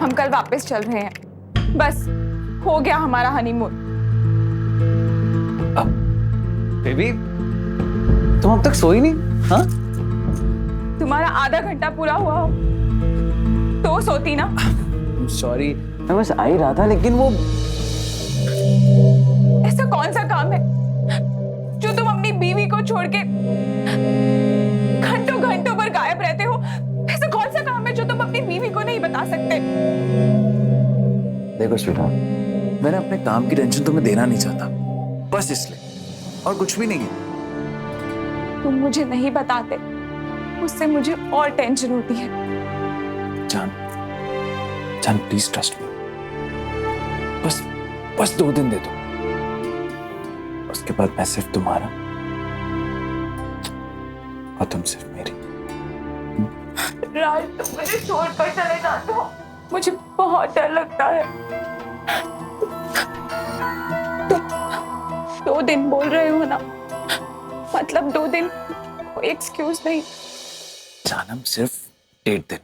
हम कल वापस चल रहे हैं। बस हो गया हमारा हनीमून। बेबी तुम अब तक सोई नहीं? हाँ, तुम्हारा आधा घंटा पूरा हुआ हो तो सोती ना। सॉरी, मैं बस आ ही रहा था, लेकिन वो ऐसा कौन सा काम है जो तुम अपनी बीवी को छोड़ के घंटों घंटों पर गायब रहते हो? ऐसा कौन सा काम है जो तुम अपनी बीवी को नहीं बता सकते? देखो स्वीटहार्ट, मैंने अपने काम की टेंशन तुम्हें देना नहीं चाहता, बस इसलिए, और कुछ भी नहीं है। तुम मुझे नहीं बताते, उससे मुझे और टेंशन होती है। जान, जान प्लीज ट्रस्ट मी। बस 2 दिन दे दो, उसके बाद मैं सिर्फ तुम्हारा और तुम सिर्फ मेरी। राज, तुम मुझे छोड़कर चले जाते हो, मुझे बहुत डर लगता है। तुम 2 दिन बोल रहे हो ना, मतलब 2 दिन, कोई एक्सक्यूज नहीं। जानम सिर्फ 1 दिन।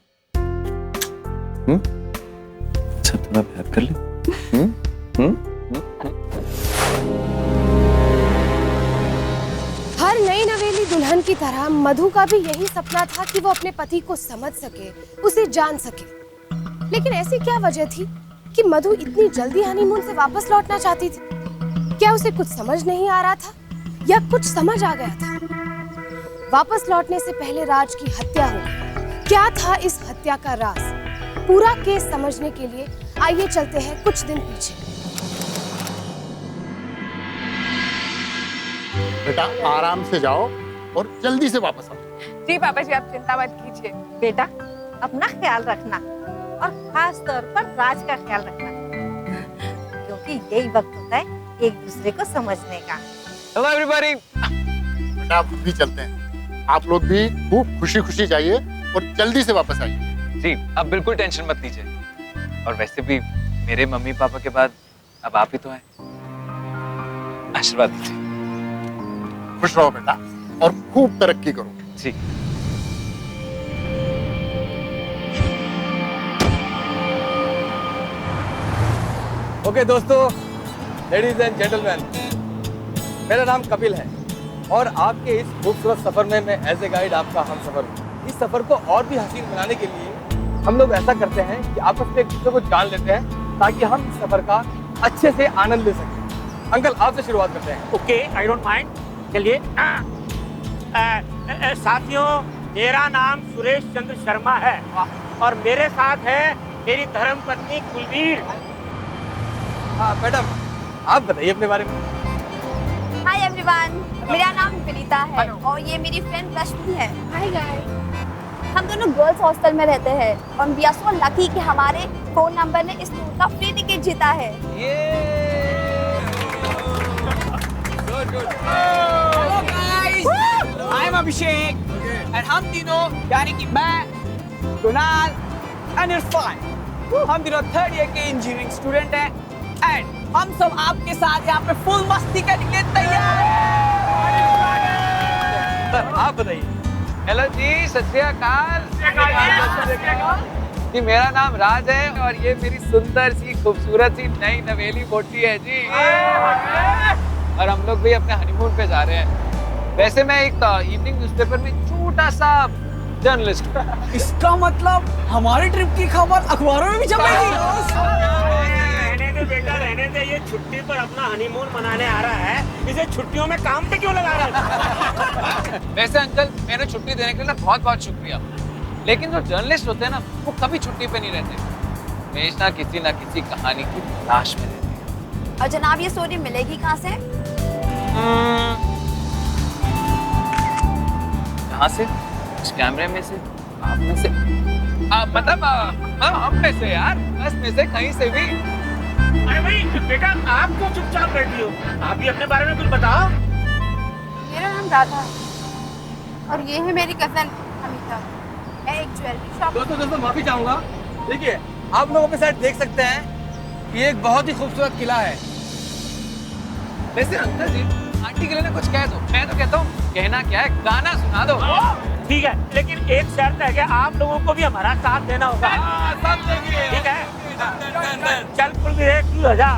अच्छा थोड़ा प्यार कर ले। हर नई नवेली दुल्हन की तरह मधु का भी यही सपना था कि वो अपने पति को समझ सके, उसे जान सके। लेकिन ऐसी क्या वजह थी कि मधु इतनी जल्दी हनीमून से वापस लौटना चाहती थी? क्या उसे कुछ समझ नहीं आ रहा था या कुछ समझ आ गया था? वापस लौटने से पहले राज की हत्या हो गई। क्या था इस हत्या का राज? पूरा केस समझने के लिए आइए चलते हैं कुछ दिन पीछे। बेटा आराम से जाओ और जल्दी से वापस आओ। जी पापा जी, आप चिंता मत कीजिए। बेटा अपना ख्याल रखना और खास तौर पर राज का ख्याल रखना, क्योंकि यही वक्त होता है एक दूसरे को समझने का। Hello everybody. बेटा आप भी चलते हैं, आप लोग भी खूब खुशी खुशी जाइए और जल्दी से वापस आइए। जी अब बिल्कुल टेंशन मत लीजिए, और वैसे भी मेरे मम्मी पापा के बाद अब आप ही तो हैं, आशीर्वाद दीजिए। खुश रहो बेटा और खूब तरक्की करो। जी। ओके दोस्तों, लेडीज एंड जेंटलमैन, मेरा नाम कपिल है और आपके इस खूबसूरत सफर में मैं एज ए गाइड आपका हम सफर हूँ। इस सफर को और भी हसीन बनाने के लिए हम लोग ऐसा करते हैं कि आपस में एक दूसरे को जान लेते हैं ताकि हम इस सफर का अच्छे से आनंद ले सकें। अंकल आपसे शुरुआत करते हैं। Okay, I don't mind. चलिए। साथियों, मेरा नाम सुरेश चंद्र शर्मा है और मेरे साथ है मेरी धर्मपत्नी कुलवीर। हाँ मैडम, आप बताइए अपने बारे में। हाय एवरीवन, मेरा नाम विनीता है और ये मेरी फ्रेंड रश्मि है। Hi guys. हम दोनों गर्ल्स हॉस्टल में रहते हैं और वी आर सो लकी कि हमारे फोन नंबर ने इस टूर का फ्री टिकट जीता है। Hello guys, I am Abhishek and हम तीनों यानी कि मैं, कुणाल एंड इरफान, हम तीनों 3rd ईयर के इंजीनियरिंग स्टूडेंट हैं एंड हम सब आपके साथ यहाँ पे फुल मस्ती करने के लिए तैयार हैं। सर आप बताइए। हेलो जी, सत श्री अकाल। जी मेरा नाम राज है और ये मेरी सुंदर सी खूबसूरत सी नई नवेली बोटी है जी, और हम लोग भी अपने हनीमून पे जा रहे हैं। वैसे मैं एक इवनिंग न्यूज़पेपर में छोटा सा जर्नलिस्ट हूँ। इसका मतलब हमारी ट्रिप की खबर अखबारों में भी छपेगी। रहने दे बेटा, रहने दे। ये छुट्टी पर अपना हनीमून मनाने आ रहा है, इसे छुट्टियों में काम पे क्यों लगा रहा है? वैसे अंकल, मैंने छुट्टी देने के लिए ना बहुत बहुत शुक्रिया, लेकिन जो जर्नलिस्ट होते हैं ना वो कभी छुट्टी पे नहीं रहते, हमेशा किसी ना किसी कहानी की तलाश में रहते हैं। और जनाब, ये स्टोरी मिलेगी कहाँ से? कहाँ से? इस कैमरे में से, आप में से, मतलब हम में से यार, बस में से कहीं से भी। अरे भाई बेटा, आप क्यों चुपचाप बैठी हो? आप भी अपने बारे में कुछ बताओ। मेरा नाम राधा है और ये है मेरी कजन अमिता, है एक ज्वेलरी शॉप। दोस्तों माफी चाहूंगा। देखिए आप लोग अपने साइड देख सकते हैं कि ये एक बहुत ही खूबसूरत किला है। वैसे अंकल जी, आंटी के लिए ना कुछ कह दो। मैं तो कहता हूँ, कहना क्या है, गाना सुना दो। ठीक है, लेकिन एक शर्त है कि आप लोगों को भी हमारा साथ देना होगा। सब देंगे। ठीक है। चल पुल भी एक तू जा।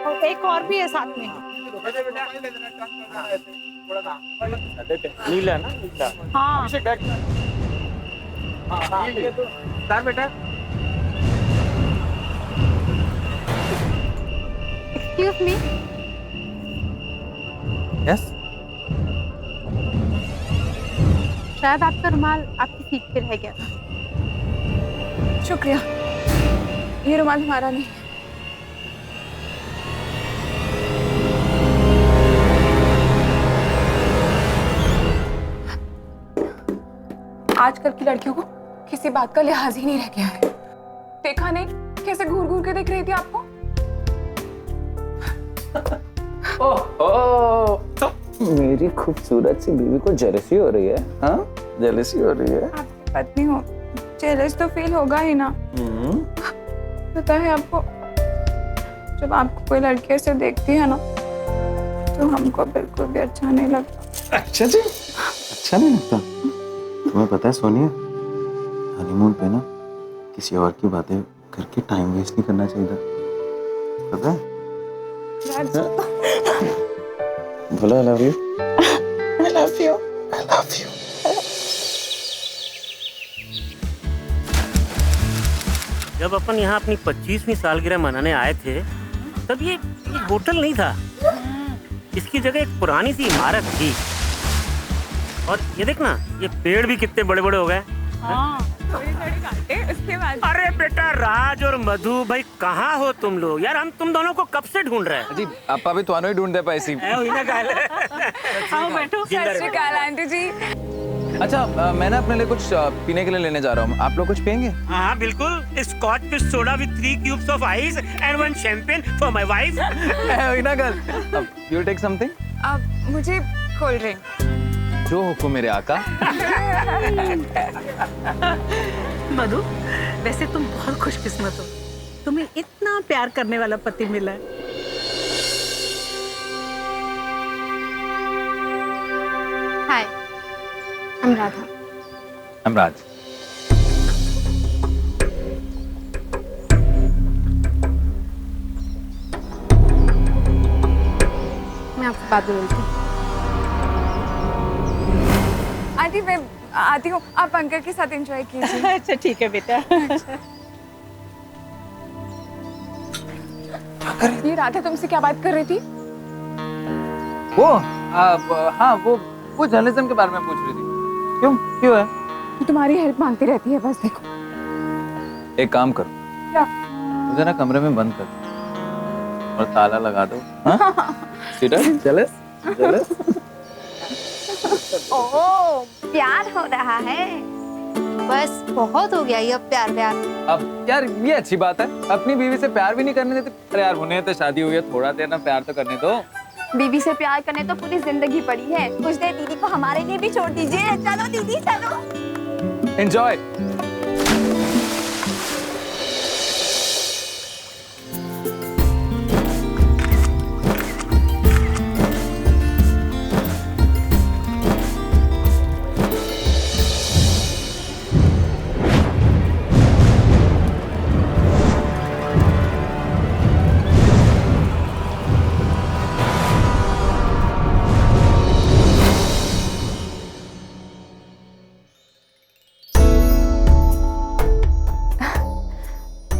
और एक और भी है साथ में। नीला ना नीला। हाँ सर बेटा एक्सक्यूज मी, यस शायद आपका रुमाल आपकी सीट पे रह गया था। शुक्रिया, ये रुमाल हमारा नहीं है। आजकल की लड़कियों को किसी बात का लिहाज ही नहीं रह गया है। देखा नहीं कैसे घूर घूर के देख रही थी आपको? ओह, मेरी खूबसूरत सी बीवी को जेलसी हो रही है। हाँ, जेलसी हो रही है। आपकी पत्नी हो, जेलस तो फील होगा ही ना। पता है आपको, जब आपको कोई लड़की ऐसे देखती है ना, तो हमको बिल्कुल भी अच्छा नहीं लगता। अच्छा जी, अच्छा नहीं लगता? तुम्हें पता है सोनिया, हनीमून पे ना किसी और की बातें करके टाइम वेस्ट नहीं करना चाहिए, पता है? बोलो I love you. I love you. I love you. जब अपन यहाँ अपनी 25वीं सालगिरह मनाने आए थे, तब ये होटल नहीं था। इसकी जगह एक पुरानी सी इमारत थी। और ये देखना, ये पेड़ भी कितने बड़े बड़े हो गए। उसके बाद अरे बेटा राज और मधु भाई, कहाँ हो तुम लोग यार? हम तुम दोनों को कब से ढूंढ रहे हैं। जी आपा भी तुम्हारा ही ढूंढ दे पाए सी। आओ बैठो। सत श्री अकाल आंटी जी। अच्छा, मैं ना अपने लिए कुछ पीने के लिए लेने जा रहा हूँ। आप लोग कुछ पियेंगे? हाँ बिल्कुल, scotch fish soda with 3 cubes of ice and 1 champagne for my wife। You take something? अब मुझे कोल्ड ड्रिंक। जो हुक्म मेरे आका। मधु, वैसे तुम बहुत खुशकिस्मत हो, तुम्हें इतना प्यार करने वाला पति मिला है। हाय, I'm राधा। I'm राज। मैं आपसे बात बोलती हूँ। आंटी मैं आती हूँ, आप अंकल के साथ एंजॉय कीजिए। अच्छा ठीक है बेटा। ये राधा तुमसे क्या बात कर रही थी? हाँ वो जर्नलिज्म के बारे में पूछ रही थी। क्यों है? ये तुम्हारी हेल्प मांगती रहती है, बस देखो। एक काम करो, क्या? मुझे ना कमरे में बंद कर और ताला लगा दो। जेलस? ओह, प्यार हो रहा है। बस बहुत हो गया ये प्यार प्यार। अब यार ये अच्छी बात है, अपनी बीवी से प्यार भी नहीं करने देते। अरे यार होने तो शादी हुई है, थोड़ा देर ना प्यार तो करने दो। बीवी से प्यार करने तो पूरी जिंदगी पड़ी है, कुछ देर दीदी को हमारे लिए भी छोड़ दीजिए। चलो दीदी चलो। एंजॉय।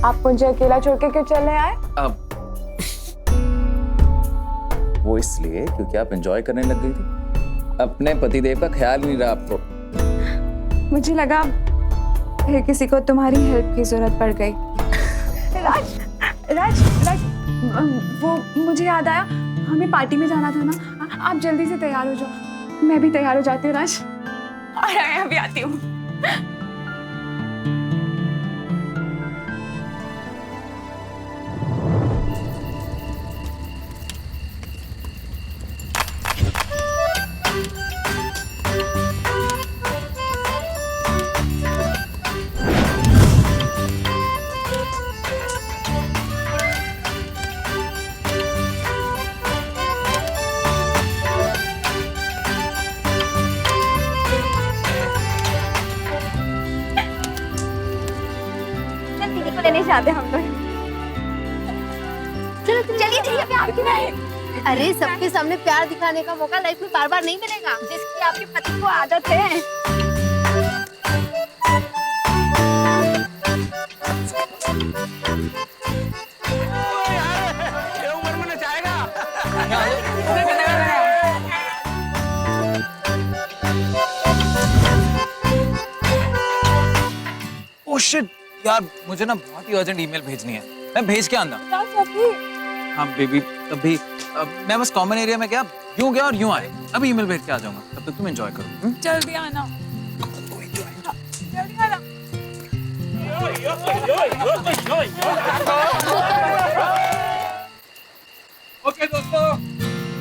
आप मुझे अकेला छोड़ के क्यों चले आए? अब वो इसलिए क्योंकि आप एंजॉय करने लग गई थी, अपने पतिदेव का ख्याल नहीं रहा आपको। मुझे लगा फिर किसी को तुम्हारी हेल्प की जरूरत पड़ गई। राज, राज, राज, वो मुझे याद आया, हमें पार्टी में जाना था ना। आप जल्दी से तैयार हो जाओ, मैं भी तैयार हो जाती हूँ। राज और मैं अभी आती हूँ। चल दीदी को लेने जाते हैं हम लोग। चलिए दीदी अभी आपकी बारी। अरे सबके सामने प्यार दिखाने का मौका लाइफ में बार बार नहीं मिलेगा। जिसकी आपके पति को आदत है। ओह शिट यार, मुझे ना बहुत ही अर्जेंट ईमेल भेजनी है। मैं भेज के आंदा। हाँ बेबी, अभी मैं बस कॉमन एरिया में गया, यूं गया और यूं आए। अभी ईमेल भेज के आ जाऊंगा, तब तक तुम एंजॉय करो। जल्दी आना। जल्दी आना। ओके दोस्तों,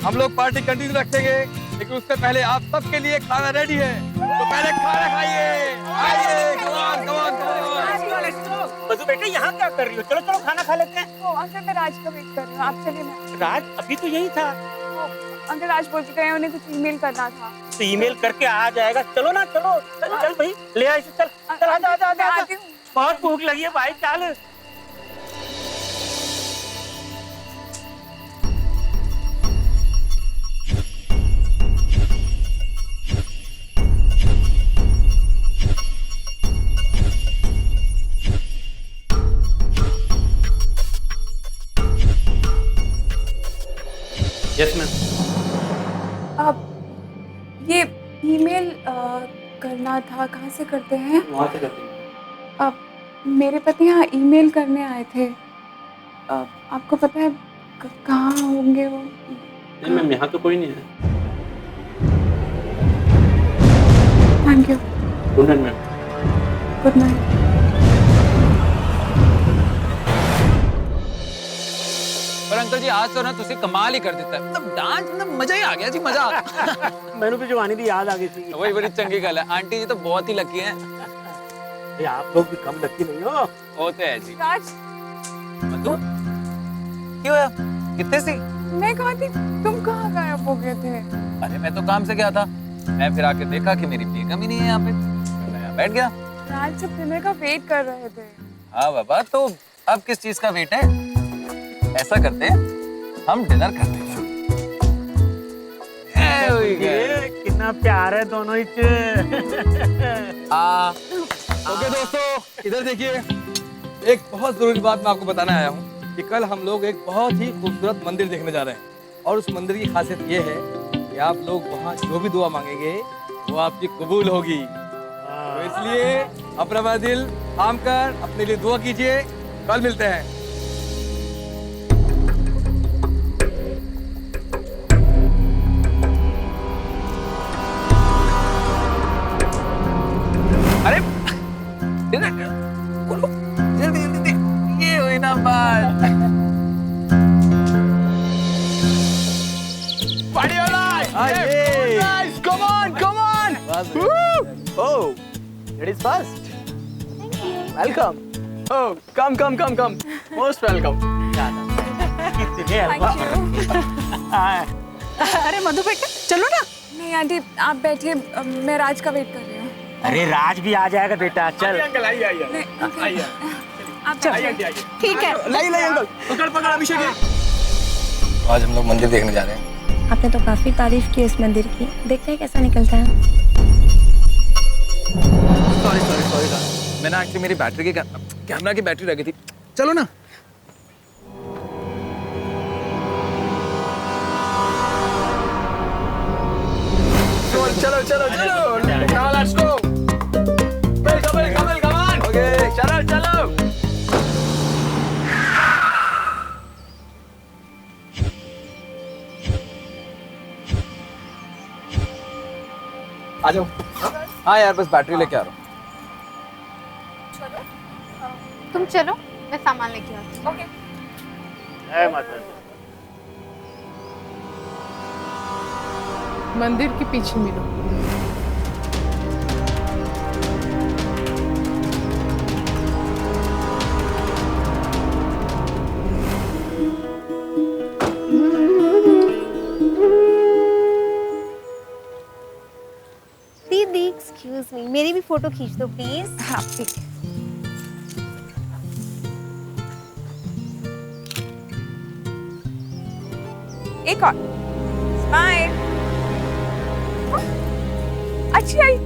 हम लोग पार्टी कंटिन्यू रखेंगे, लेकिन उससे पहले आप सबके लिए खाना रेडी है, तो पहले खाना खाइए। आइए, come on, come on, come on। मधु बेटे यहाँ क्या कर रही हो? चलो चलो खाना खा लेते हैं। ओ अंकल, मैं राज का वेट कर रही हूँ, आप चलिए ना। राज अभी तो यही था। अंकल राज बोल के गए, उन्हें कुछ ईमेल करना था। तो ईमेल करके आ जाएगा। चलो ना, चलो चल चल भाई, ले आ इसे। चल चल, आजा आजा आजा आजा। आती हूँ। बहुत भूख लगी है भाई, चल। Yes ma'am. अब ये ईमेल करना था, कहाँ से करते हैं? वहाँ से करते हैं। अब मेरे पति यहाँ ईमेल करने आए थे। आपको पता है कहाँ होंगे वो? नहीं मैम, यहाँ तो कोई नहीं है। Thank you. Good night ma'am. Good night. पर अंकल जी आज तो ना तुसी कमाल ही कर देता है। मतलब डांस में मजा ही आ गया जी, मजा। मैंने भी जवानी दी याद आ गई थी। वही बड़ी चंगी गल है। आंटी जी तो बहुत ही लकी हैं। आप लोग भी कम लकी नहीं हो। होते हैं जी। राज, मधु क्यों है? कितने सी? मैं कहाँ थी? तुम कहाँ गायब हो गए थे? अरे मैं तो काम से गया था, मैं फिर आके देखा कि मेरी बेगम ही नहीं है यहाँ पे, तो मैं यहाँ बैठ गया। राज सब डिनर का वेट कर रहे थे। हाँ बाबा, तो अब किस चीज का वेट है? ऐसा करते हैं, हम डिनर करते हैं। कितना प्यार है दोनों ही। ओके दोस्तों, इधर देखिए, एक बहुत जरूरी बात मैं आपको बताना आया हूँ कि कल हम लोग एक बहुत ही खूबसूरत मंदिर देखने जा रहे हैं, और उस मंदिर की खासियत ये है कि आप लोग वहाँ जो भी दुआ मांगेंगे वो आपकी कबूल होगी। तो इसलिए अपना दिल थाम कर अपने लिए दुआ कीजिए। कल मिलते हैं। अरे बोलो जल्दी जल्दी, ये हुई ना बात। Party all night! Yeah, guys, come on, come on! Woo! Oh, ladies first. Thank you. Welcome. Oh, come. Most welcome. Thank you. अरे मधु बेटा चलो ना। नहीं आंटी, आप बैठिए, मैं राज का वेट कर रही हूँ। अरे राज भी आ जाएगा बेटा, चल। अंकल आइए नहीं, अंकल, आप आइए। ठीक है। लाई अंकल, पकड़ अभिषेक। आज हम लोग मंदिर देखने जा रहे हैं। आपने तो काफी तारीफ की इस मंदिर की, देखते हैं कैसा निकलता है। सॉरी, मैंने एक्चुअली मेरी बैटरी की कैमरा की बैटरी रह गई थी। चलो ना। चलो। Now let's go. Come on. Okay, चलो. आ जाओ। हाँ यार, बस बैटरी लेके आ रहा हूँ। तुम चलो, मैं सामान लेके आती हूँ। ओके। जय माता दी। मंदिर के पीछे मिलो। दीदी एक्सक्यूज मी, मेरी भी फोटो खींच दो प्लीज। हाँ ठीक है। एक और स्माइल। अच्छी आई।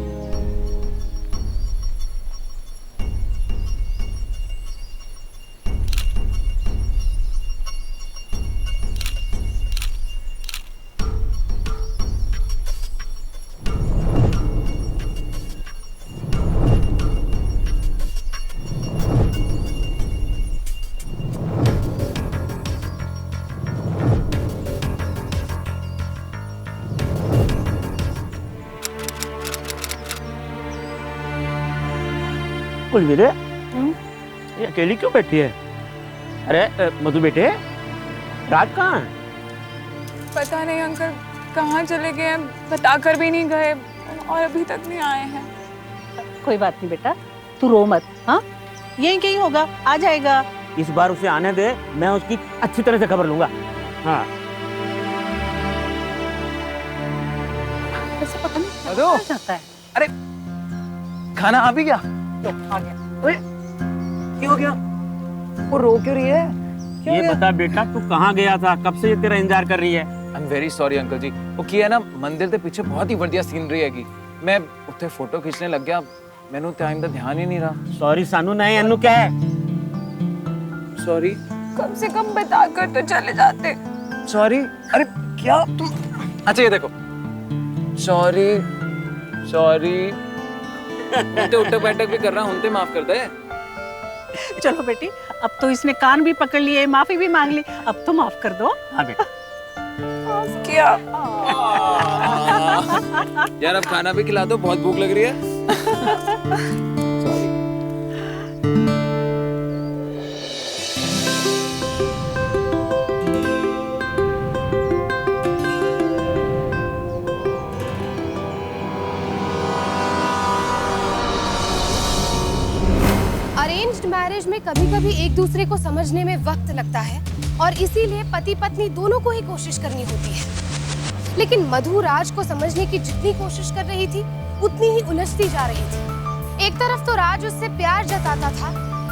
कुलवीर, ये अकेली क्यों बैठी है? अरे मधु बेटे, राज कहाँ है? पता नहीं अंकल कहाँ चले गए हैं, बताकर भी नहीं गए और अभी तक नहीं आए हैं। कोई बात नहीं बेटा, तू रो मत। हाँ, यहीं कहीं होगा, आ जाएगा। इस बार उसे आने दे, मैं उसकी अच्छी तरह से खबर लूंगा। हाँ। वैसे पता नहीं मधु! कहाँ जाता है। अरे खाना आ भी गया? लो, आ गया। क्या हो गया? वो रो क्यों रही है? ये बता बेटा, तू कहाँ गया था? कब से ये तेरा इंतजार कर रही है? I am very sorry uncle ji. वो किया है ना, मंदिर के पीछे बहुत ही बढ़िया सीनरी हैगी। मैं उत्थे फोटो खींचने लग गया, मैंने टाइम का ध्यान ही नहीं रहा। सॉरी सानू, नहीं अन्नू क्या है? सॉरी। कम से कम बताकर तो चले जाते। सॉरी। अरे क्या तुम? अच्छा ये देखो, सॉरी सॉरी। उठे उठे बैठक भी कर रहा हूँ, माफ कर दे। चलो बेटी, अब तो इसने कान भी पकड़ लिए, माफी भी मांग ली, अब तो माफ कर दो। हाँ बेटा। माफ किया। यार अब खाना भी खिला दो, बहुत भूख लग रही है। सॉरी। अरेंज्ड मैरिज में कभी कभी एक दूसरे को समझने में वक्त लगता है और इसीलिए पति पत्नी दोनों को ही कोशिश करनी होती है। लेकिन मधु राज को समझने की जितनी कोशिश कर रही थी उतनी ही उलझती जा रही थी। एक तरफ तो राज उससे प्यार जताता था,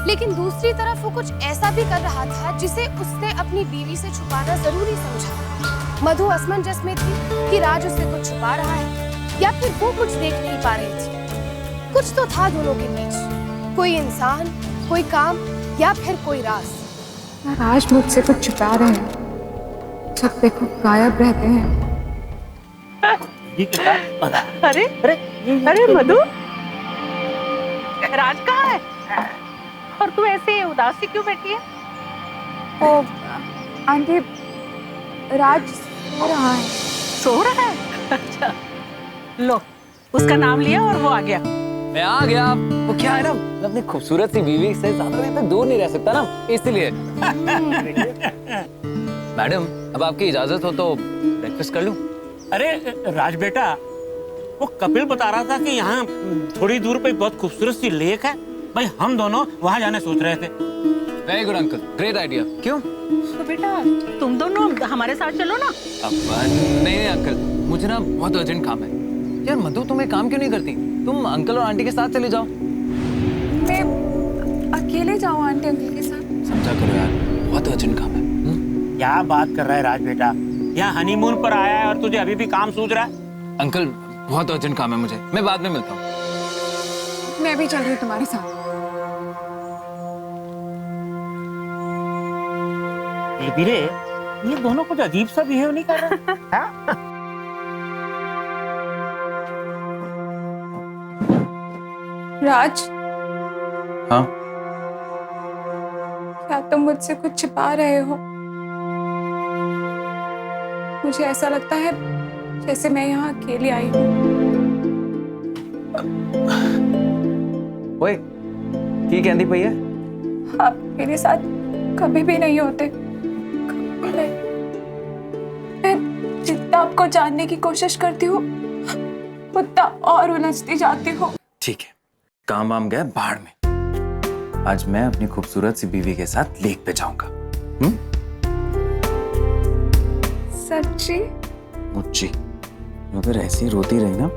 लेकिन दूसरी तरफ वो कुछ ऐसा भी कर रहा था जिसे उसने अपनी बीवी से छुपाना जरूरी समझा। मधु असमंजस में थी कि राज उससे कुछ छुपा रहा है या फिर वो कुछ देख नहीं पा रही थी। कुछ तो था दोनों के बीच, कोई इंसान, कोई काम या फिर कोई राज। राज मुझसे कुछ छुपा रहे हैं, जब देखो गायब रहते हैं। ये क्या? अरे अरे मधु, राज कहाँ है? और तू ऐसे उदास सी क्यों बैठी है? ओ आंटी, राज सो रहा है। सो रहा है? अच्छा, लो उसका नाम लिया और वो आ गया। मैं आ गया। वो क्या है ना, मैं अपनी खूबसूरत सी बीवी से ज्यादा देर तक दूर नहीं रह सकता ना, इसलिए। मैडम, अब आपकी इजाजत हो तो ब्रेकफास्ट कर लूं? अरे राज बेटा, वो कपिल बता रहा था कि यहाँ थोड़ी दूर पे बहुत खूबसूरत सी लेक है। भाई हम दोनों वहाँ जाने सोच रहे थे। Very good uncle, great idea. क्यों? तो बेटा तुम दोनों हमारे साथ चलो ना। अब नहीं अंकल, मुझे ना बहुत अर्जेंट काम है। यार मधु, तुम एक काम क्यों नहीं करती? तुम अंकल और आंटी के साथ चले जाओ। मैं अकेले जाऊँ आंटी अंकल के साथ? समझा करो यार, बहुत अर्जेंट काम है। क्या बात कर रहा है राज बेटा? यहाँ हनीमून पर आया है और तुझे अभी भी काम सूझ रहा है? अंकल बहुत अर्जेंट काम है मुझे, मैं बाद में मिलता हूँ। मैं भी चल रही हूँ तुम्हारे साथ। धीरे, ये दोनों कुछ अजीब सा बिहेव नहीं कर रहे? हाँ? राज, हाँ? क्या तुम मुझसे कुछ छिपा रहे हो? मुझे ऐसा लगता है जैसे मैं यहाँ अकेली आई हूँ। ओए की कहती पई है? आप मेरे साथ कभी भी नहीं होते, कभी नहीं। मैं जितना आपको जानने की कोशिश करती हूँ उतना और उलझती जाती हूँ। ठीक है, काम वाम गया बाहर में। आज मैं अपनी खूबसूरत सी बीवी के साथ लेक पे जाऊंगा। सच्ची? मुच्ची, अगर ऐसी रोती रही ना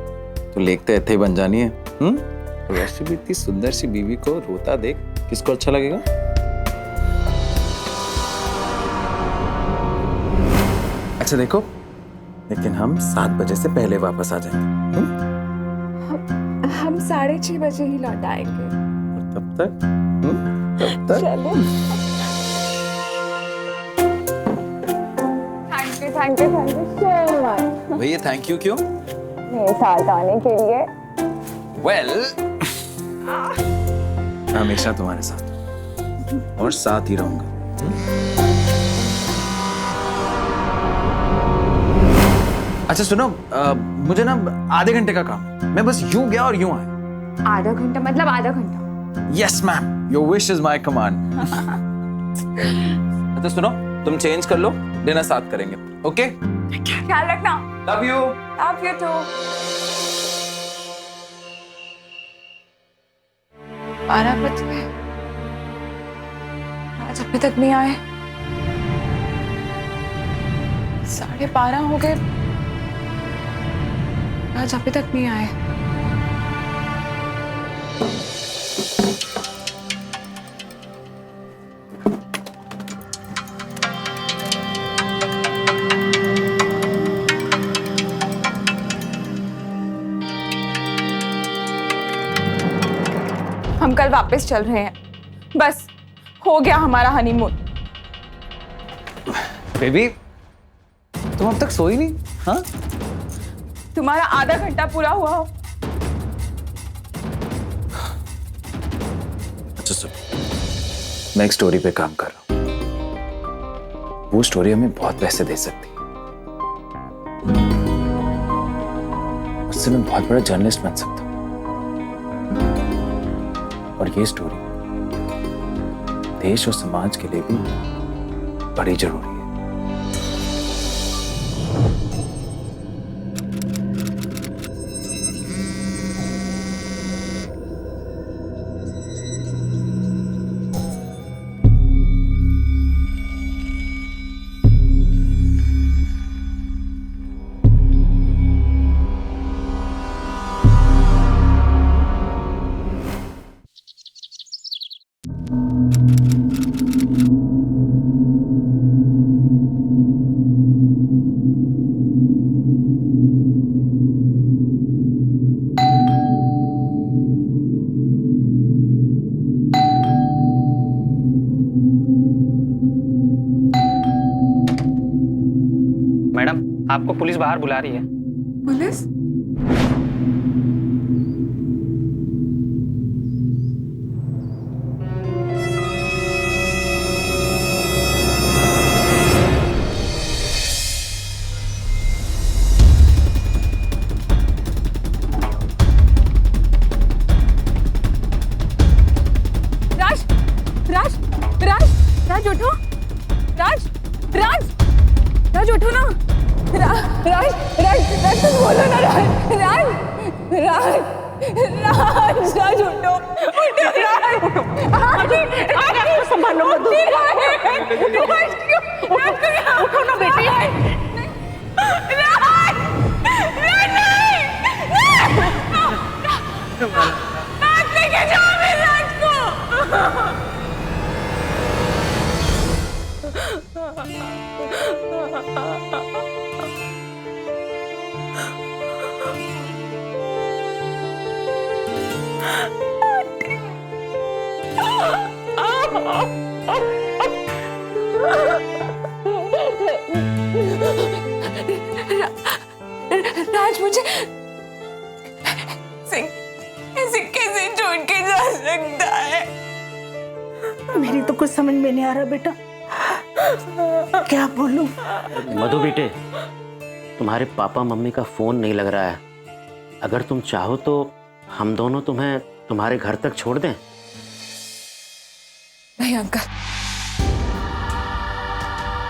तो लेक तो ऐसे ही बन जानी है। वैसे भी इतनी सुंदर सी बीवी को रोता देख किसको अच्छा लगेगा? अच्छा देखो, लेकिन हम 7 बजे से पहले वापस आ जाएंगे। हम 6:30 बजे ही लौट आएंगे। और तब तक चलो। Thank you so much. भैया थैंक यू क्यों? मेरे साथ आने के लिए। वेल, हमेशा तुम्हारे साथ और साथ ही रहूंगा। अच्छा सुनो, मुझे ना आधे घंटे का काम है। मैं बस यूं गया और यूं आया। आधा घंटा मतलब आधा घंटा? Yes ma'am, your wish is my command. अच्छा सुनो, तुम चेंज कर लो, डिनर साथ करेंगे। ओके? ख्याल रखना। Love you. Love you too. 12 बज गए, आज अभी तक नहीं आए। 12:30 हो गए, आज अभी तक नहीं आए। हम कल वापस चल रहे हैं, बस हो गया हमारा हनीमून। बेबी, तुम अब तक सोई नहीं? हाँ? तुम्हारा आधा घंटा पूरा हुआ हो। अच्छा सुन, मैं एक स्टोरी पे काम कर रहा हूँ। वो स्टोरी हमें बहुत पैसे दे सकती है। उससे मैं बहुत बड़ा जर्नलिस्ट बन सकता हूँ। और ये स्टोरी देश और समाज के लिए भी बड़ी जरूरी है। मैडम, आपको पुलिस बाहर बुला रही है। पुलिस? राज, राज, राज, राज उठो। राज, राज, राज उठो ना। राज, राज, राज कुछ बोलो ना। राज, राज, राज, राज, राज उठो, उठो राज। संभालो मधु। राज क्यों? राज क्यों? उठो ना बेटी। राज, राज नहीं, राज लेके जाओ मेरे राज को। राज, मुझे ऐसे कैसे छोड़ के जा सकता है? मेरी तो कुछ समझ में नहीं आ रहा बेटा, क्या बोलूं? मधु बेटे, तुम्हारे पापा मम्मी का फोन नहीं लग रहा है। अगर तुम चाहो तो हम दोनों तुम्हें तुम्हारे घर तक छोड़ दें? नहीं अंकल,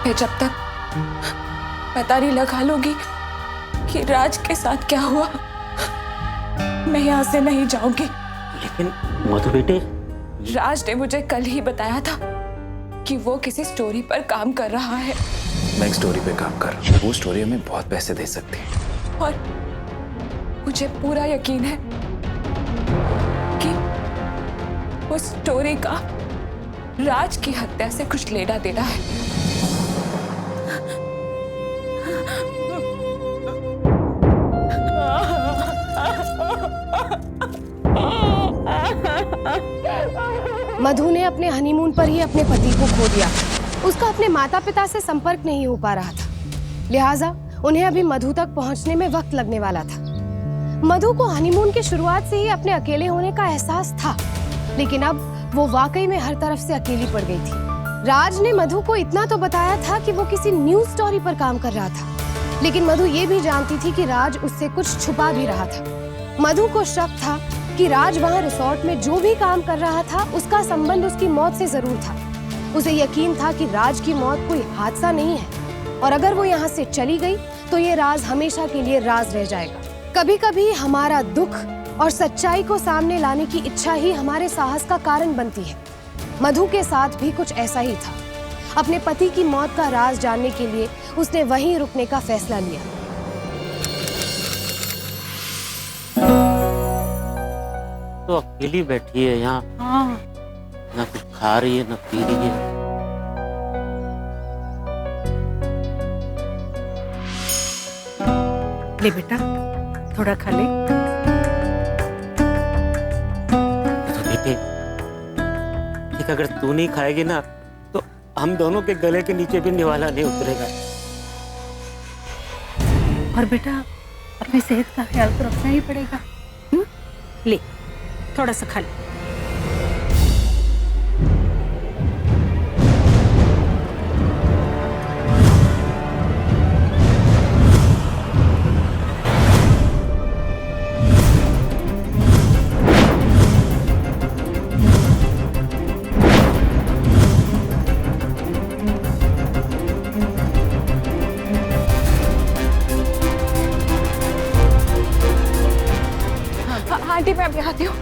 मैं जब तक पता नहीं लगा लूंगी कि राज के साथ क्या हुआ, मैं यहाँ से नहीं जाऊंगी। लेकिन मधु बेटे, राज ने मुझे कल ही बताया था कि वो किसी स्टोरी पर काम कर रहा है। मैं एक स्टोरी पे काम कर रहा हूँ, वो स्टोरी हमें बहुत पैसे दे सकती है। और मुझे पूरा यकीन है कि उस स्टोरी का राज की हत्या से कुछ लेना देना है। मधु ने अपने हनीमून पर ही अपने पति को खो दिया। उसका अपने माता पिता से संपर्क नहीं हो पा रहा था, लिहाजा उन्हें अभी मधु तक पहुंचने में वक्त लगने वाला था। मधु को हनीमून की शुरुआत से ही अपने अकेले होने का एहसास था, लेकिन अब वो वाकई में हर तरफ से अकेली पड़ गई थी। राज ने मधु को इतना तो बताया था कि वो किसी न्यूज स्टोरी पर काम कर रहा था, लेकिन मधु ये भी जानती थी कि राज उससे कुछ छुपा भी रहा था। मधु को शक था कि राज वहाँ रिसोर्ट में जो भी काम कर रहा था उसका संबंध उसकी मौत से जरूर था। उसे यकीन था कि राज की मौत कोई हादसा नहीं है, और अगर वो यहाँ से चली गई तो ये राज हमेशा के लिए राज रह जाएगा। कभी कभी हमारा दुख और सच्चाई को सामने लाने की इच्छा ही हमारे साहस का कारण बनती है। मधु के साथ भी कुछ ऐसा ही था। अपने पति की मौत का राज जानने के लिए उसने वहीं रुकने का फैसला लिया। तो अकेली बैठी है यहाँ, ना कुछ खा रही है ना पी रही है। ले बेटा, थोड़ा खा ले। तो बेटे, ठीक, अगर तू नहीं खाएगी ना तो हम दोनों के गले के नीचे भी निवाला नहीं उतरेगा। और बेटा, अपनी सेहत का ख्याल तो रखना ही पड़ेगा। ले, थोड़ा सा खा ले। आंटी मैं अभी आती हूँ।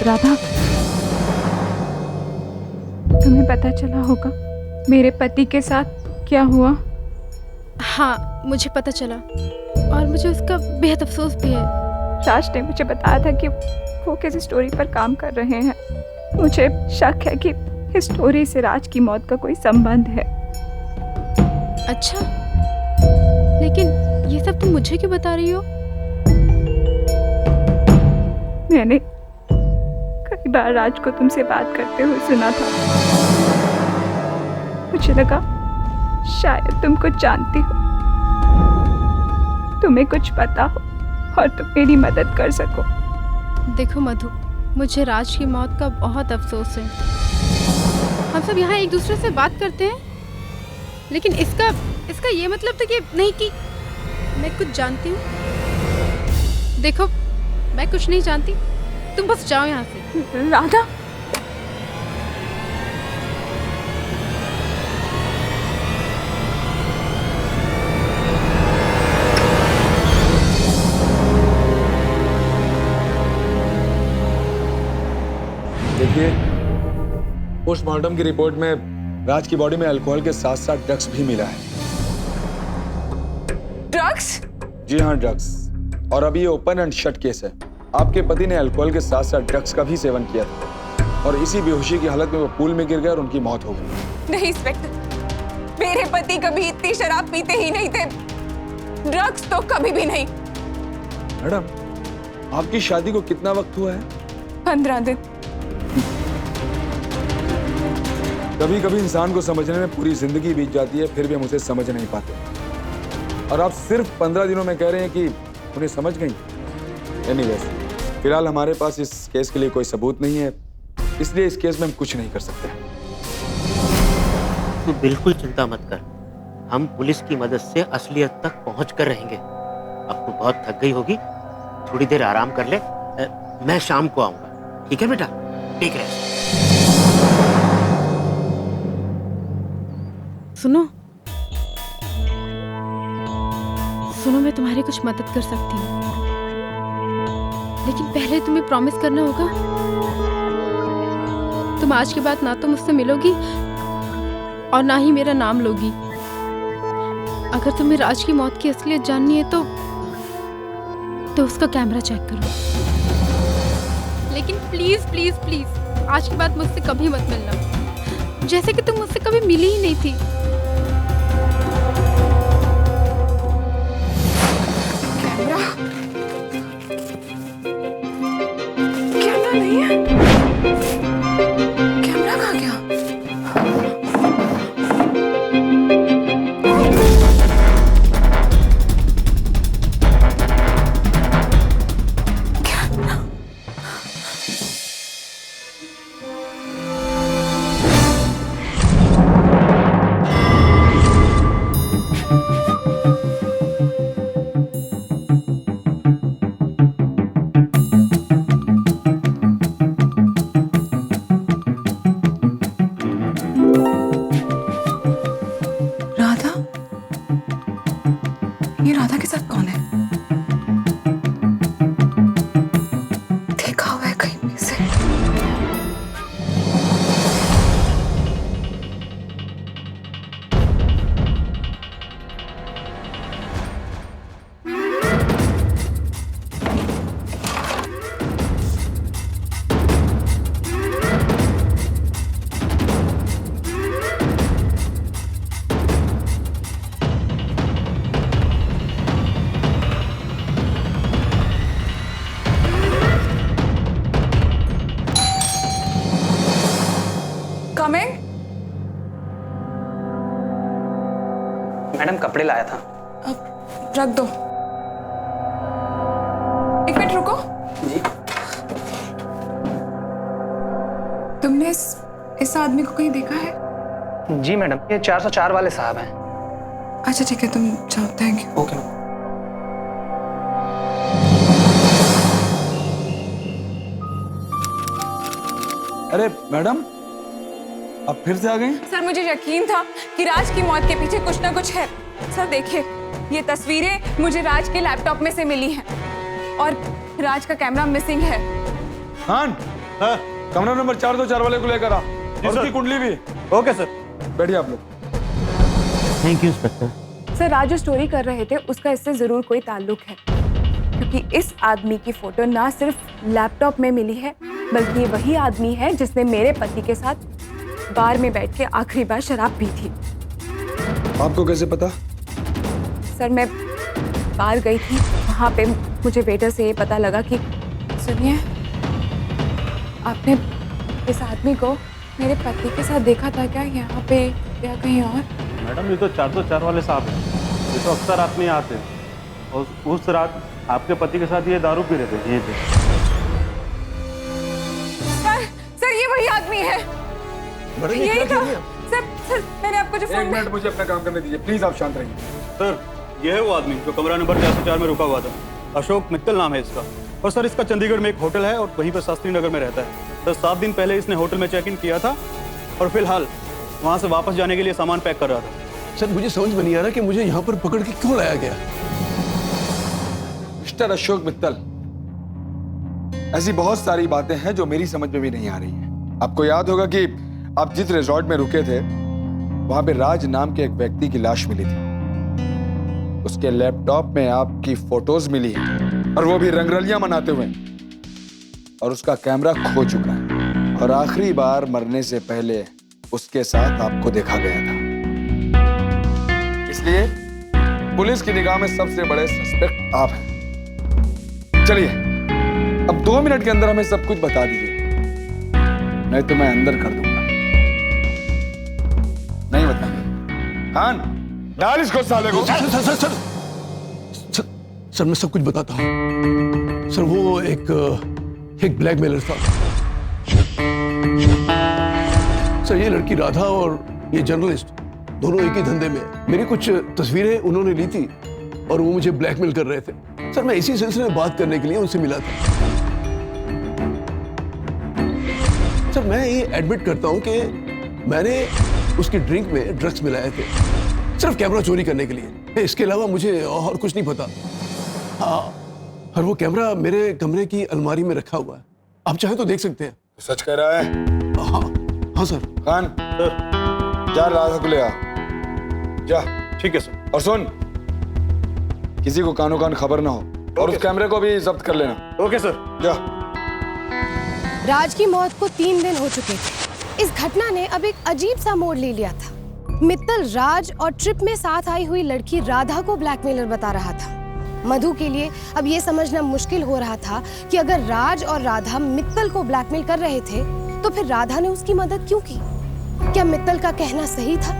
राधा, तुम्हें पता चला होगा मेरे पति के साथ क्या हुआ? हाँ, मुझे पता चला और मुझे उसका बेहद अफसोस भी है। राज ने मुझे बताया था कि वो किसी स्टोरी पर काम कर रहे हैं। मुझे शक है कि इस स्टोरी से राज की मौत का कोई संबंध है। अच्छा, लेकिन ये सब तुम मुझे क्यों बता रही हो? मैंने कई बार राज को तुमसे बात करते हुए सुना था। मुझे लगा शायद तुम कुछ जानती हो, तुम्हें कुछ पता हो और तुम मेरी मदद कर सको। देखो मधु, मुझे राज की मौत का बहुत अफसोस है। हम सब यहाँ एक दूसरे से बात करते हैं, लेकिन इसका ये मतलब तो ये नहीं कि मैं कुछ जानती हूँ। देखो, मैं कुछ नहीं जानती, तुम बस जाओ यहाँ से। राधा, देखिए, पोस्टमार्टम की रिपोर्ट में राज की बॉडी में अल्कोहल के साथ साथ ड्रग्स भी मिला है। ड्रग्स? जी हाँ, ड्रग्स। और अभी ये ओपन एंड शट केस है। आपके पति ने अल्कोहल के साथ साथ ड्रग्स का भी सेवन किया था और इसी बेहोशी की हालत में वो पूल में गिर गए और उनकी मौत हो गई। नहीं इंस्पेक्टर, मेरे पति कभी इतनी शराब पीते ही नहीं थे। ड्रग्स तो कभी भी नहीं। मैडम, आपकी शादी को कितना वक्त हुआ है? 15 दिन। कभी कभी इंसान को समझने में पूरी जिंदगी बीत जाती है, फिर भी हम उसे समझ नहीं पाते। और आप सिर्फ 15 दिनों में कह रहे हैं कि उन्हें समझ गई। एनीवेज, फिलहाल हमारे पास इस केस के लिए कोई सबूत नहीं है, इसलिए इस केस में हम कुछ नहीं कर सकते। तू बिल्कुल चिंता मत कर, हम पुलिस की मदद से असलियत तक पहुंच कर रहेंगे। अब तू बहुत थक गई होगी, थोड़ी देर आराम कर ले, मैं शाम को आऊंगा। ठीक है बेटा, टेक रेस्ट। सुनो सुनो, मैं तुम्हारी कुछ मदद कर सकती हूँ, लेकिन पहले तुम्हें प्रॉमिस करना होगा तुम आज के बाद ना तो मुझसे मिलोगी और ना ही मेरा नाम लोगी। अगर तुम्हें राज की मौत की असलियत जाननी है तो उसका कैमरा चेक करो, लेकिन प्लीज प्लीज प्लीज आज के बाद मुझसे कभी मत मिलना, जैसे कि तुम मुझसे कभी मिली ही नहीं थी। कैमरा नहीं है। कैमरा कहाँ गया? राधा? ये राधा के साथ कौन है? देखा हुआ है कहीं पे से। Coming? मैडम कपड़े लाया था। अब रख दो। एक मिनट रुको। जी। तुमने इस आदमी को कहीं देखा है? जी मैडम, ये 404 वाले साहब हैं। अच्छा ठीक है, तुम जाओ। Thank you. ओके। अरे मैडम, आप फिर से आ गए? सर मुझे यकीन था कि राज की मौत के पीछे कुछ ना कुछ है। सर देखिए, ये तस्वीरें मुझे राज के लैपटॉप में से मिली हैं और राज का कैमरा मिसिंग है। खान, कमरा नंबर 424 वाले को लेकर आ, और उसकी कुंडली भी। Okay sir. बैठिए आप लोग। Thank you inspector. सर राज जो स्टोरी कर रहे थे उसका इससे जरूर कोई ताल्लुक है, क्योंकि इस आदमी की फोटो ना सिर्फ लैपटॉप में मिली है, बल्कि ये वही आदमी है जिसने मेरे पति के साथ बार में बैठ के आखिरी बार शराब पी थी। आपको कैसे पता? सर मैं बाहर गई थी, वहाँ पे मुझे वेटर से ये पता लगा कि सुनिए, आपने इस आदमी को मेरे पति के साथ देखा था क्या यहाँ पे या कहीं और? मैडम ये तो 404 वाले साहब हैं, ये तो अक्सर रात में आते हैं और उस रात आपके पति के साथ ये दारू पी रहे थे यहीं पे। सर ये वही आदमी है। यही था। सर मैंने आपको जो फोन। एक मिनट, मुझे अपना काम करने दीजिए प्लीज, आप शांत रहिए। सर ये है वो आदमी जो कमरा नंबर 404 में रुका हुआ था। अशोक मित्तल नाम है इसका, और सर इसका चंडीगढ़ में एक होटल है और वहीं पर शास्त्री नगर में रहता है। सर 7 दिन पहले इसने होटल में चेक इन किया था और फिलहाल वहाँ से वापस जाने के लिए सामान पैक कर रहा था। सर मुझे समझ में नहीं आ रहा कि मुझे यहाँ पर पकड़ के क्यों लाया गया। मिस्टर अशोक मित्तल, ऐसी बहुत सारी बातें हैं जो मेरी समझ में भी नहीं आ रही हैं। आपको याद होगा कि आप जिस रिजॉर्ट में रुके थे वहां पे राज नाम के एक व्यक्ति की लाश मिली थी। उसके लैपटॉप में आपकी फोटोज मिली हैं और वो भी रंगरलियां मनाते हुए, और उसका कैमरा खो चुका है और आखिरी बार मरने से पहले उसके साथ आपको देखा गया था। इसलिए पुलिस की निगाह में सबसे बड़े सस्पेक्ट आप हैं। चलिए अब 2 मिनट के अंदर हमें सब कुछ बता दीजिए, नहीं तो मैं अंदर कर दूंगा। नहीं बताएंगे? खान डाल इसको साले को। सर मैं सब कुछ बताता हूँ। सर वो एक ब्लैकमेलर था। सर ये लड़की राधा और ये जर्नलिस्ट दोनों एक ही धंधे में। मेरी कुछ तस्वीरें उन्होंने ली थी और वो मुझे ब्लैकमेल कर रहे थे। सर मैं इसी सिलसिले में बात करने के लिए उनसे मिला था। सर मैं ये एडमिट करता हूँ कि मैंने उसकी ड्रिंक में ड्रग्स मिलाए थे, सिर्फ कैमरा चोरी करने के लिए। इसके अलावा मुझे और कुछ नहीं पता। हाँ, और वो कैमरा मेरे कमरे की अलमारी में रखा हुआ है, आप चाहे तो देख सकते हैं। सच कह रहा है? हाँ सर। खान जा राधा को ले आ। जा। ठीक है सर। और सुन, किसी को कानो कान खबर ना हो और उस कैमरे को भी जब्त कर लेना। Okay sir. जा। राज की मौत को 3 दिन हो चुके थे। इस घटना ने अब एक अजीब सा मोड़ ले लिया था। मित्तल राज और ट्रिप में साथ आई हुई लड़की राधा को ब्लैकमेलर बता रहा था। मधु के लिए अब ये समझना मुश्किल हो रहा था कि अगर राज और राधा मित्तल को ब्लैकमेल कर रहे थे तो फिर राधा ने उसकी मदद क्यों की? क्या मित्तल का कहना सही था?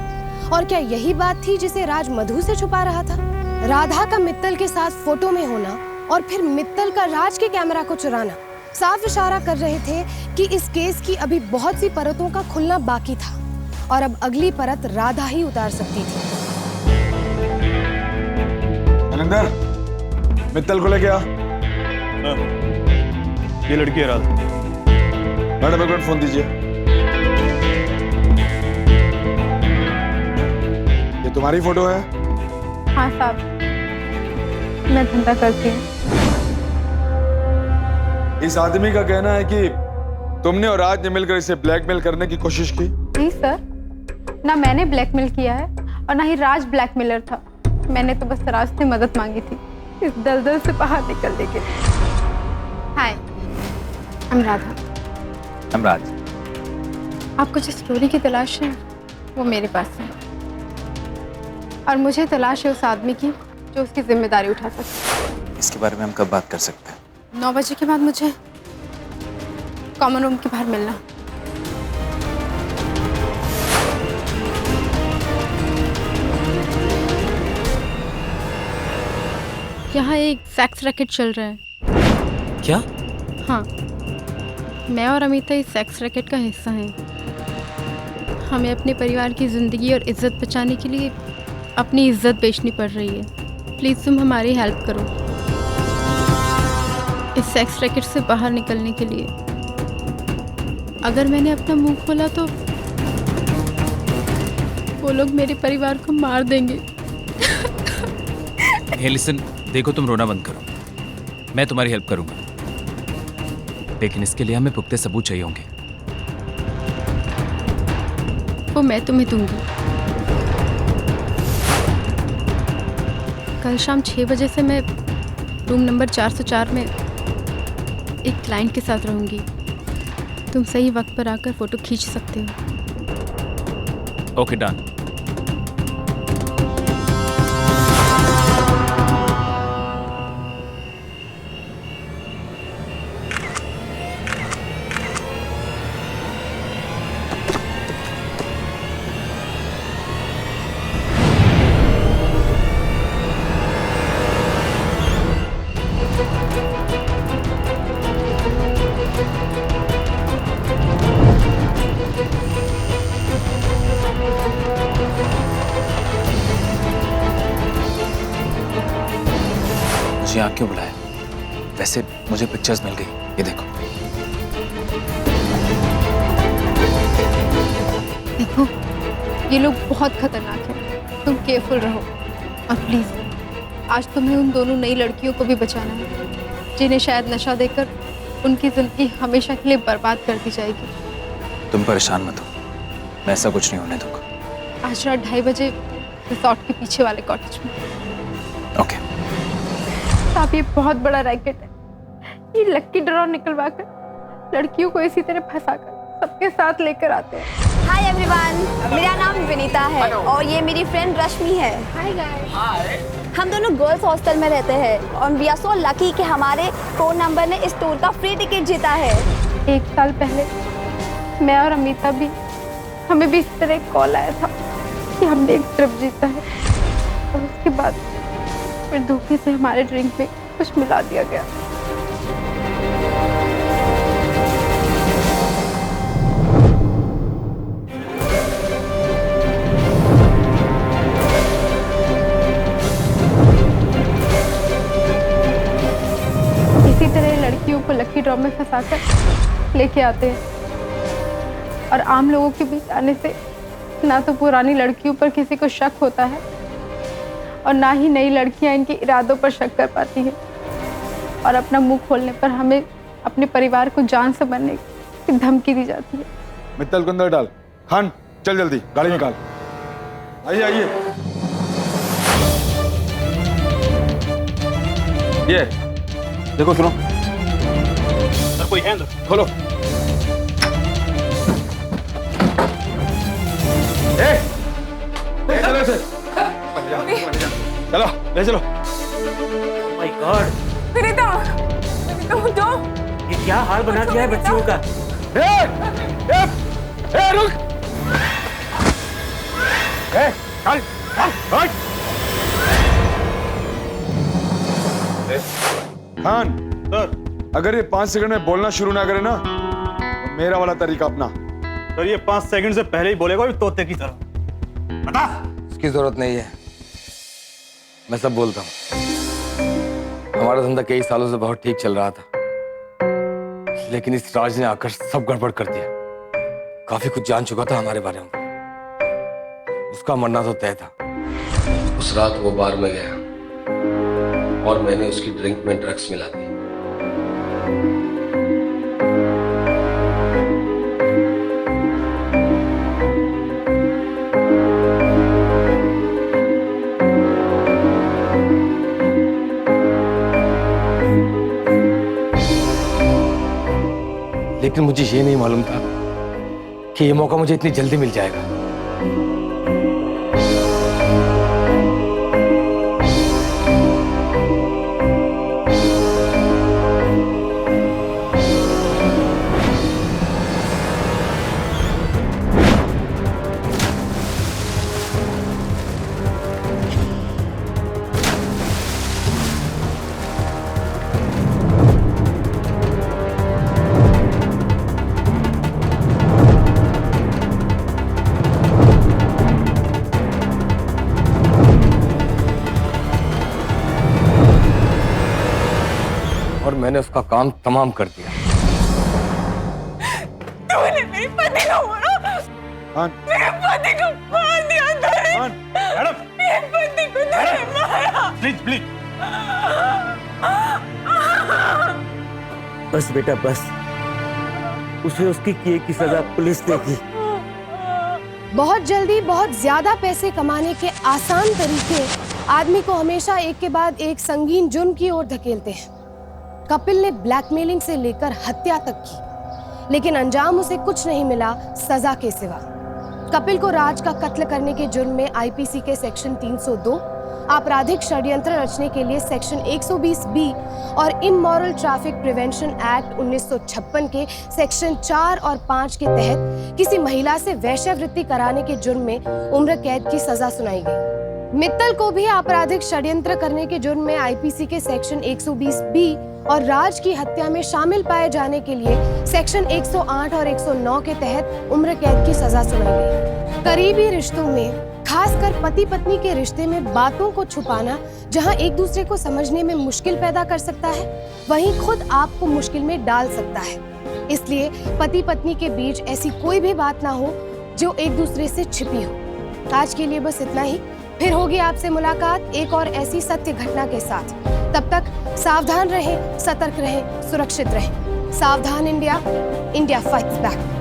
और क्या यही बात थी जिसे राज मधु से छुपा रहा था? राधा का मित्तल के साथ फोटो में होना और फिर मित्तल का राज के कैमरा को चुराना साफ इशारा कर रहे थे कि इस केस की अभी बहुत सी परतों का खुलना बाकी था और अब अगली परत राधा ही उतार सकती थी। अनंदर, मित्तल को लेके आ। ये लड़की है राधा। मैडम एक मिनट फोन दीजिए। ये तुम्हारी फोटो है? हाँ साहब, मैं धंधा करती हूँ। इस आदमी का कहना है कि तुमने और राज ने मिलकर इसे ब्लैकमेल करने की कोशिश की। नहीं सर, ना मैंने ब्लैकमेल किया है और ना ही राज ब्लैकमेलर था। मैंने तो बस राज से मदद मांगी थी इस दलदल से बाहर निकलने के लिए। हाय, I'm राधा। I'm राज। आपको जिस स्टोरी की तलाश है वो मेरे पास है और मुझे तलाश है उस आदमी की जो उसकी जिम्मेदारी उठा सके। इसके बारे में हम कब बात कर सकते हैं? 9 बजे के बाद मुझे कॉमन रूम के बाहर मिलना। यहाँ एक सेक्स रैकेट चल रहा है। क्या? हाँ, मैं और अमिता इस सेक्स रैकेट का हिस्सा हैं। हमें अपने परिवार की ज़िंदगी और इज्जत बचाने के लिए अपनी इज्जत बेचनी पड़ रही है। प्लीज़ तुम हमारी हेल्प करो इस सेक्स रैकेट से बाहर निकलने के लिए। अगर मैंने अपना मुंह खोला तो वो लोग मेरे परिवार को मार देंगे। हे लिसन, देखो तुम रोना बंद करो, मैं तुम्हारी हेल्प करूंगा, लेकिन इसके लिए हमें पुख्ते सबूत चाहिए होंगे। वो मैं तुम्हें दूंगी। कल शाम 6 बजे से मैं रूम नंबर 404 में एक क्लाइंट के साथ रहूंगी। तुम सही वक्त पर आकर फोटो खींच सकते हो। Okay, done. मुझे यहाँ क्यों बुलाया? वैसे मुझे पिक्चर्स मिल गई, ये देखो। देखो, ये लोग बहुत खतरनाक हैं। तुम केयरफुल रहो और प्लीज आज तुम्हें उन दोनों नई लड़कियों को भी बचाना है जिन्हें शायद नशा देकर उनकी जिंदगी हमेशा के लिए बर्बाद कर दी जाएगी। तुम परेशान मत हो, मैं ऐसा कुछ नहीं होने दूंगा। आज रात 2:30 बजे रिसोर्ट के पीछे वाले कॉटेज में। ओके। साहब, ये बहुत बड़ा रैकेट है। ये लक्की ड्रॉ निकलवा कर लड़कियों को इसी तरह फंसाकर सबके साथ लेकर आते हैं। हाय एवरीवन, मेरा नाम विनीता है और ये मेरी फ्रेंड रश्मि है। Hi guys. हम दोनों गर्ल्स हॉस्टल में रहते हैं और वी आर सो लकी कि हमारे फोन नंबर ने इस टूर का फ्री टिकट जीता है। 1 साल पहले मैं और अमिता भी, हमें भी इस तरह एक कॉल आया था कि हमने एक ट्रिप जीता है और उसके बाद फिर धोखे से हमारे ड्रिंक में कुछ मिला दिया गया। इसी तरह लड़कियों को लकी ड्रॉ में फंसाकर लेके आते हैं और आम लोगों के बीच आने से ना तो पुरानी लड़कियों पर किसी को शक होता है और ना ही नई लड़कियां इनके इरादों पर शक कर पाती हैं और अपना मुंह खोलने पर हमें अपने परिवार को जान से मारने की धमकी दी जाती है। मित्तल को अंदर डाल। खान चल जल्दी गाड़ी निकाल। आइए आइए। ये देखो सुनो। सर कोई है अंदर? खोलो। चलो इसे। चलो ले चलो। माय गॉड, विनीता, उठो। ये क्या हाल बना दिया है बच्चियों का। रुक। चल चल। खान सर, अगर ये 5 सेकंड में बोलना शुरू ना करे ना तो मेरा वाला तरीका अपना। सर ये 5 सेकंड से पहले ही बोलेगा तोते की तरह। बता। उसकी जरूरत नहीं है, मैं सब बोलता हूँ। हमारा धंधा कई सालों से बहुत ठीक चल रहा था, लेकिन इस राज ने आकर सब गड़बड़ कर दिया। काफी कुछ जान चुका था हमारे बारे में। उसका मरना तो तय था। उस रात वो बार में गया और मैंने उसकी ड्रिंक में ड्रग्स मिला दी। लेकिन मुझे ये नहीं मालूम था कि ये मौका मुझे इतनी जल्दी मिल जाएगा। और मैंने उसका काम तमाम कर दिया। तूने मेरे पति को मारा। मेरे पति को मार दिया तूने। मैडम, मेरे पति को तूने मारा। Please please. बस बेटा बस, उसे उसकी किए की सजा पुलिस देगी। बहुत जल्दी बहुत ज्यादा पैसे कमाने के आसान तरीके आदमी को हमेशा एक के बाद एक संगीन जुर्म की ओर धकेलते हैं। कपिल ने ब्लैकमेलिंग से लेकर हत्या तक की, लेकिन अंजाम उसे कुछ नहीं मिला सजा के सिवा। कपिल को राज का कत्ल करने के जुर्म में आईपीसी के सेक्शन 302, आपराधिक षड्यंत्र रचने के लिए सेक्शन 120B और इमोरल ट्रैफिक प्रिवेंशन एक्ट 1956 के सेक्शन 4 और 5 के तहत किसी महिला से वेश्यावृत्ति कराने के जुर्म में उम्र कैद की सजा सुनाई गई। मित्तल को भी आपराधिक षड्यंत्र करने के जुर्म में आईपीसी के सेक्शन 120B और राज की हत्या में शामिल पाए जाने के लिए सेक्शन 108 और 109 के तहत उम्र कैद की सजा सुनाई गई। करीबी रिश्तों में, खासकर पति पत्नी के रिश्ते में बातों को छुपाना जहां एक दूसरे को समझने में मुश्किल पैदा कर सकता है, वहीं खुद आपको मुश्किल में डाल सकता है। इसलिए पति पत्नी के बीच ऐसी कोई भी बात ना हो जो एक दूसरे से छिपी हो। आज के लिए बस इतना ही। फिर होगी आपसे मुलाकात एक और ऐसी सत्य घटना के साथ। तब तक सावधान रहें, सतर्क रहें, सुरक्षित रहें। सावधान इंडिया, इंडिया फाइट्स बैक।